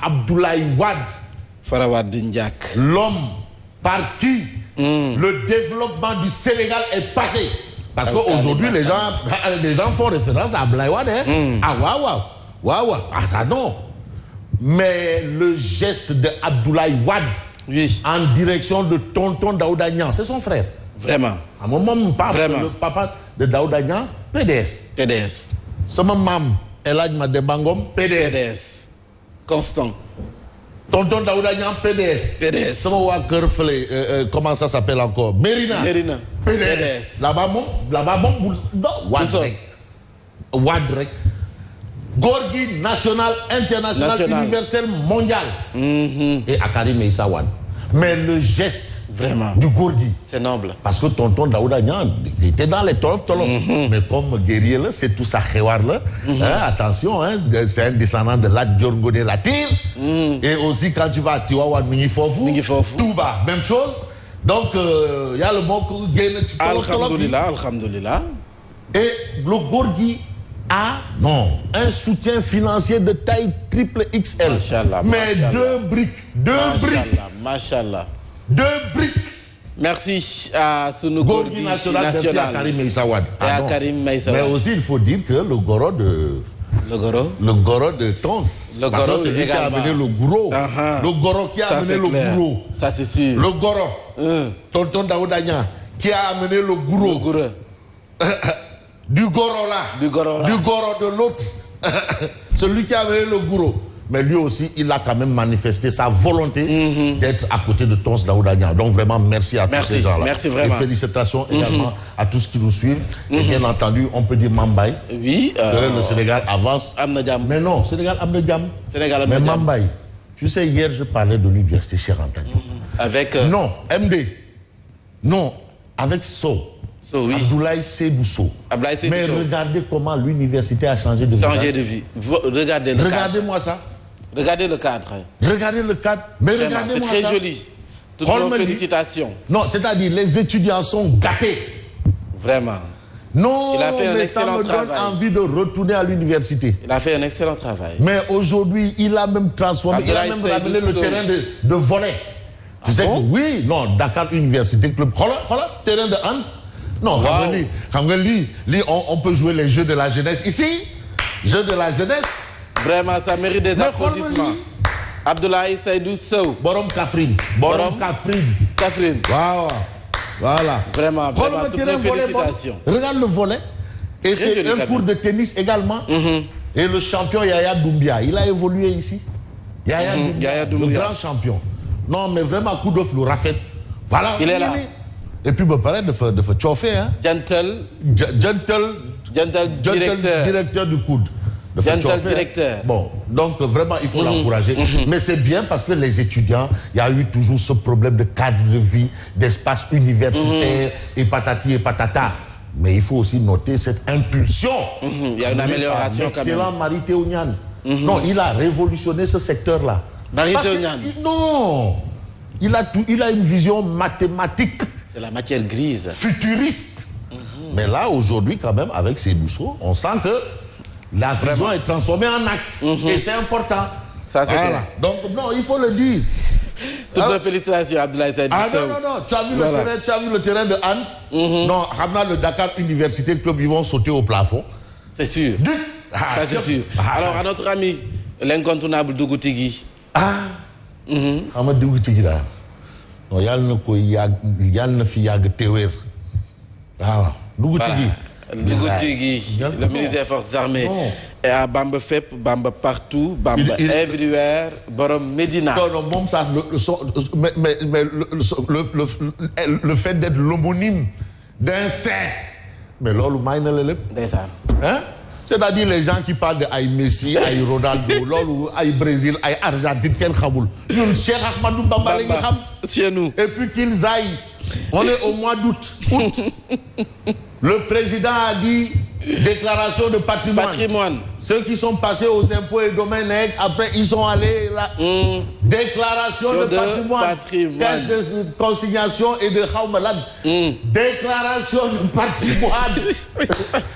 Abdoulaye Wade. Farawad Dindiak. L'homme par qui le développement du Sénégal est passé. Parce qu'aujourd'hui, les gens font référence à Abdoulaye Wade. Hein? Ah, waouh. Ah, non. Mais le geste de Abdoulaye Wade en direction de tonton Daouda Niang, c'est son frère. Vraiment. À un moment, on parle le papa de Daouda Niang, PDS. Sama mam, El Hadj Mademba Ngom, PDS. Constant. Tonton Daouda Niang, PDS. Sama waa kër fële, comment ça s'appelle encore? Mérina. PDS. Là-bas moom Wade rek. Gorgui national, international, universel, mondial. Et Akari Meïssa Wade. Mais le geste du Gorgui, c'est noble. Parce que tonton Daouda Niang, il était dans les tolof. Mais comme guerrier, c'est tout ça, attention, hein, c'est un descendant de Lat Dior Ngoné Latyr. Et aussi, quand tu vas à Tivaouane, Mingifofu, Touba, même chose. Donc, il y a le mot Alhamdulillah. Et le Gorgui a un soutien financier de taille triple XL. Machallah, mais deux briques. Machallah. 2 briques. Merci à Sunu Gorgui national. Merci à Karim Meïssa Wade. Mais aussi, il faut dire que le goro de Tons. Parce que c'est lui qui a amené le gros. Le goro qui a amené le gros. Ça, c'est sûr. Le goro. Tonton Daouda Niang qui a amené le gros. Du goro là. Du goro de l'autre. Celui qui a amené le gros. Mais lui aussi, il a quand même manifesté sa volonté d'être à côté de Tons Daouda Niang. Donc vraiment, merci à tous ces gens-là. Merci vraiment. Et félicitations également à tous qui nous suivent. Et bien entendu, on peut dire Mambaye. Oui. Que le Sénégal avance. Mais non, Sénégal Amnediam. Mais Mambaye, tu sais, hier, je parlais de l'université Cheikh Anta Diop. Avec... Non, MD. Non, avec So. Oui. Abdoulaye Seydou Sow. Mais regardez comment l'université a changé de vie. Regardez-moi ça. Regardez le cadre. Regardez le cadre. Mais regardez-moi ça. C'est très joli. Toutes nos félicitations. Non, c'est-à-dire les étudiants sont gâtés. Vraiment. Non, il a fait mais ça me donne envie de retourner à l'université. Il a fait un excellent travail. Mais aujourd'hui, il a même transformé, il a même ramené le terrain de volley. Tu sais que oui, non, Dakar Université Club. Voilà, terrain de hand. Non, on peut jouer les jeux de la jeunesse ici. Jeux de la jeunesse. Vraiment, ça mérite des applaudissements. Abdoulaye Seydou Sow. Borom Kafrine. Wow. Voilà. Vraiment, toutes mes félicitations. Regarde le volet. Et c'est un cours de tennis également. Et le champion Yaya Doumbia, il a évolué ici. Yaya Doumbia, le grand champion. Non, mais vraiment, coup de flou, Rafet. Voilà. Il est là. Et puis, me paraît de faire chauffer. Hein? Gentle directeur du coude. Directeur. Bon, donc vraiment, il faut l'encourager. Mais c'est bien parce que les étudiants, il y a eu toujours ce problème de cadre de vie, d'espace universitaire, et patati et patata. Mais il faut aussi noter cette impulsion. Il y a une amélioration quand même. Excellent Marie Théoniane. Non, il a révolutionné ce secteur-là. Marie Théoniane. Non, il a une vision mathématique. C'est la matière grise. Futuriste. Mais là, aujourd'hui, quand même, avec ces douceaux, on sent que la vision est transformée en acte. Et c'est important. Ça, c'est clair. Donc, non, il faut le dire. Toutes nos félicitations, Abdoulaye Seydou Sow. Non. Tu as vu le terrain de Anne? Non, le Dakar Université Club, ils vont sauter au plafond. C'est sûr. Ça, c'est sûr. Alors, à notre ami, l'incontournable Dougou Tigui. Dougou Tigui, là. Non, yal na fi yag téwér. Dougou Tigui, le ministre des Forces armées. Et à Bamba Fep, Bamba partout, Bamba everywhere, Borom Medina. Non, ça, mais le fait d'être l'homonyme d'un saint. Mais là, le maïna le hein? C'est-à-dire les gens qui parlent de Aïe Messi, Aïe Ronaldo, Lolo, Aïe Brésil, Aïe Argentine, quel Khaboul. Nous, Cheikh Ahmadou Bamba, c'est nous. Et puis qu'ils aillent. On est au mois d'août. Le président a dit déclaration de patrimoine. Ceux qui sont passés aux impôts et domaines, après ils sont allés là. Déclaration de patrimoine. Caisse de consignation et de Khaumalad. Déclaration de patrimoine.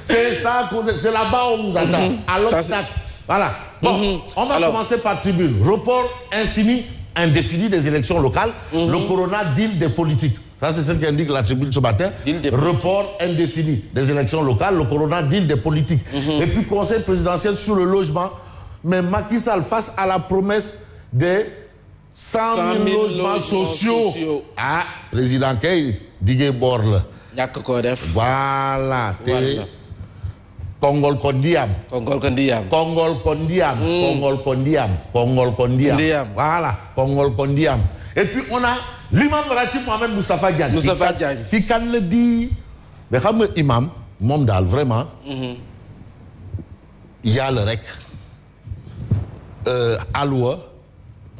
C'est ça, c'est là-bas où on nous attend. À l'obstacle. Voilà. Bon, on va commencer par tribune. Report infini, indéfini des élections locales. Le corona deal des politiques. Ça, c'est ce qu'indique la tribune ce matin. Report indéfini des élections locales. Le corona deal des politiques. Et puis, conseil présidentiel sur le logement. Mais Macky Sall, face à la promesse des 100 000 logements sociaux. Ah, président Kay, Digue Borle. Voilà. Kongol Kondiam. Voilà, Kongol Kondiam. Et puis on a l'imam Ratib Mohamed Moustapha Diagne. Qui quand le dit, mais comme imam, Momdal, vraiment, il y a le rec, Aloua,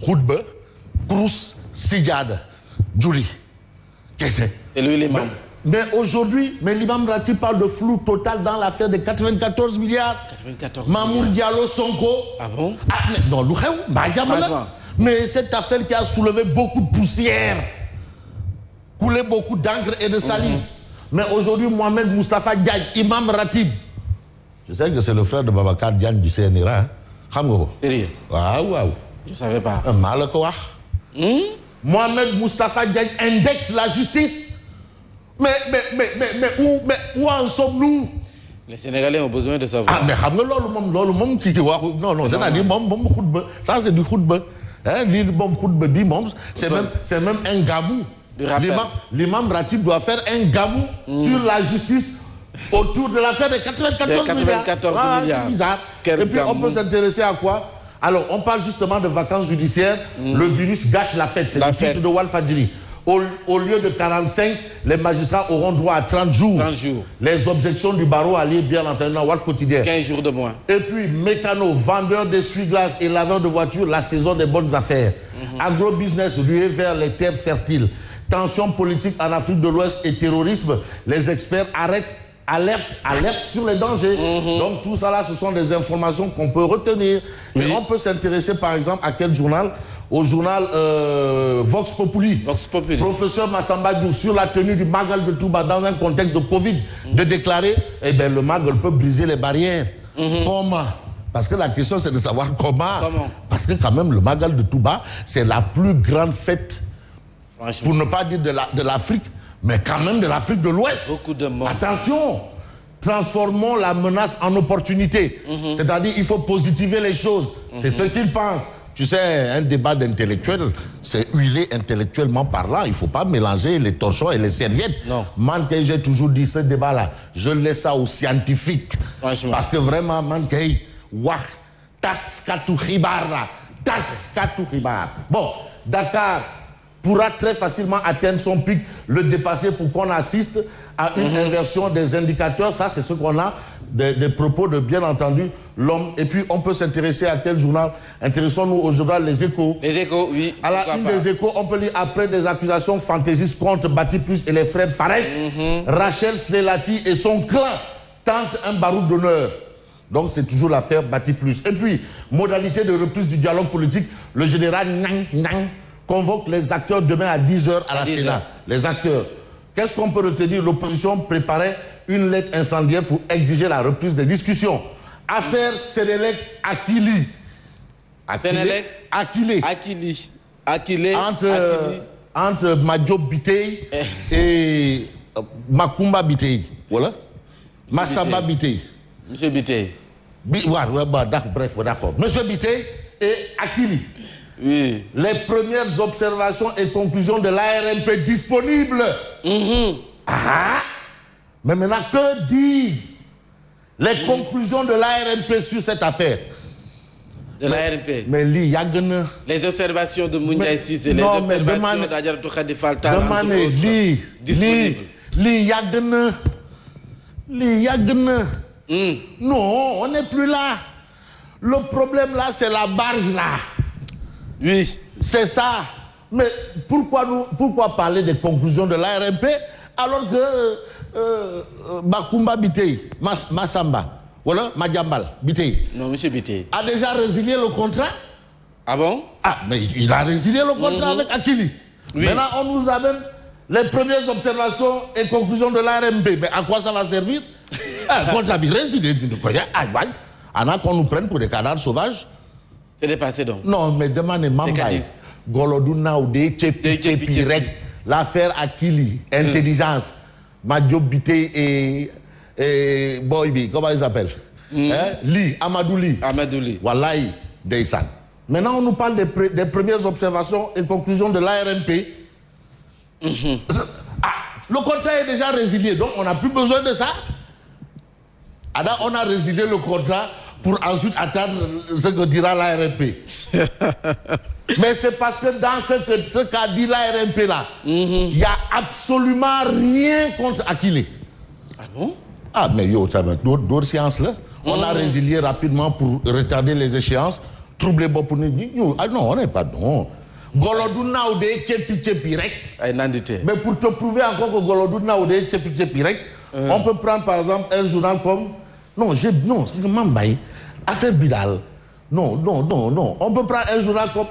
Khoutbe, Krous, Sijad, Djouli. Qu'est-ce que c'est? C'est lui l'imam. Mais aujourd'hui, l'imam Ratib parle de flou total dans l'affaire de 94 milliards. 94 Mamour Diallo Sonko. Ah bon? Non, mais cette affaire qui a soulevé beaucoup de poussière, coulé beaucoup d'encre et de salive. Mais aujourd'hui, Mohamed Moustapha Diagne, imam Ratib. Je sais que c'est le frère de Babacar Diagne du CNRA. Sérieux? Waouh. Je ne savais pas. Mohamed Moustapha Diagne indexe la justice. Mais où en sommes-nous? Les Sénégalais ont besoin de savoir. Ah, mais non, c'est-à-dire, ça c'est du football. C'est même un gamou. L'imam Ratib doit faire un gamou sur la justice autour de l'affaire de 94 milliards. C'est bizarre. Et puis on peut s'intéresser à quoi? Alors, on parle justement de vacances judiciaires. Le virus gâche la fête. C'est le titre de Walfadjri. Au lieu de 45, les magistrats auront droit à 30 jours. 30 jours. Les objections du barreau allaient bien entendu dans Walf quotidien. 15 jours de moins. Et puis, mécano, vendeur d'essuie-glace et laveur de voitures, la saison des bonnes affaires. Agro-business rué vers les terres fertiles. Tension politique en Afrique de l'Ouest et terrorisme. Les experts alerte sur les dangers. Donc tout ça là, ce sont des informations qu'on peut retenir. Mais on peut s'intéresser par exemple à quel journal? Au journal Vox Populi. Professeur Massamba Diouf sur la tenue du Magal de Touba dans un contexte de Covid, de déclarer, eh bien le Magal peut briser les barrières. Comment? Parce que la question c'est de savoir comment. Parce que quand même le Magal de Touba, c'est la plus grande fête, pour ne pas dire de l'Afrique, mais quand même de l'Afrique de l'Ouest. Beaucoup de morts. Attention, transformons la menace en opportunité. C'est-à-dire, il faut positiver les choses. C'est ce qu'ils pensent. Tu sais, un débat d'intellectuels, c'est huilé intellectuellement parlant. Il ne faut pas mélanger les torchons et les serviettes. Non. Mankei, j'ai toujours dit ce débat-là, je laisse ça aux scientifiques. Franchement. Parce que vraiment, Mankei, wah, tas katu khibara, tas katu khibara. Bon, Dakar pourra très facilement atteindre son pic, le dépasser pour qu'on assiste à une inversion des indicateurs. Ça, c'est ce qu'on a des propos de, bien entendu, l'homme. Et puis, on peut s'intéresser à quel journal? Intéressons-nous au journal Les Échos. Les Échos, oui. À la une des Échos, on peut lire après des accusations fantaisistes contre Bati Plus et les frères Fares, Rachel Slelati et son clan tentent un baroud d'honneur. Donc, c'est toujours l'affaire Bati Plus. Et puis, modalité de reprise du dialogue politique, le général Nang convoque les acteurs demain à 10h à la Sénat. Les acteurs. Qu'est-ce qu'on peut retenir? L'opposition préparait une lettre incendiaire pour exiger la reprise des discussions. Affaire Sénélec Akili. Akili. Entre Madjo Bitey et Makumba Bitey. Voilà. Massamba Bitey. Monsieur Bitey. Bref, d'accord. Monsieur Bitey et Akili. Oui. Les premières observations et conclusions de l'ARMP disponibles. Mais maintenant, que disent les conclusions de l'ARMP sur cette affaire? De l'ARMP. Mais les observations de Mouniaï Sis et les observations d'Adjaratou Khadifal Tal disponibles. Non, on n'est plus là. Le problème là, c'est la barge là. Oui. C'est ça. Mais pourquoi parler des conclusions de l'ARMP alors que Makumba Bitey, Massamba, voilà, Madjambal Bitey. Non, monsieur Bitey. A déjà résilié le contrat? Ah bon? Ah, mais il a résilié le contrat avec Akili. Oui. Maintenant, on nous amène les premières observations et conclusions de l'ARMP. Mais à quoi ça va servir? Contrat résilié. a qu'on nous prenne pour des cadavres sauvages. C'est dépassé donc. Non, mais demandez Mambay. Goloduna ou des Tchepi l'affaire Akili, intelligence, Madjobité et Boybi, comment ils s'appellent? Li, Amadou Li. Wallahi, Deysan. Maintenant, on nous parle des premières observations et conclusions de l'ARMP. Le contrat est déjà résilié, donc on n'a plus besoin de ça. Alors, on a résilié le contrat pour ensuite attendre ce que dira l'ARMP. Mais c'est parce que dans ce qu'a dit l'ARMP là, il n'y a absolument rien contre Akile. Ah bon? Ah, mais yo, ça va d'autres séances là. On a résilié rapidement pour retarder les échéances, troubler pour nous. Ah non, on n'est pas non. Goloduna ou des tchepi rek. Mais pour te prouver encore que Goloduna ou des tchepi rek, on peut prendre par exemple un journal comme. Non, c'est que Mambay, affaire Bidal. Non. On peut prendre un journal comme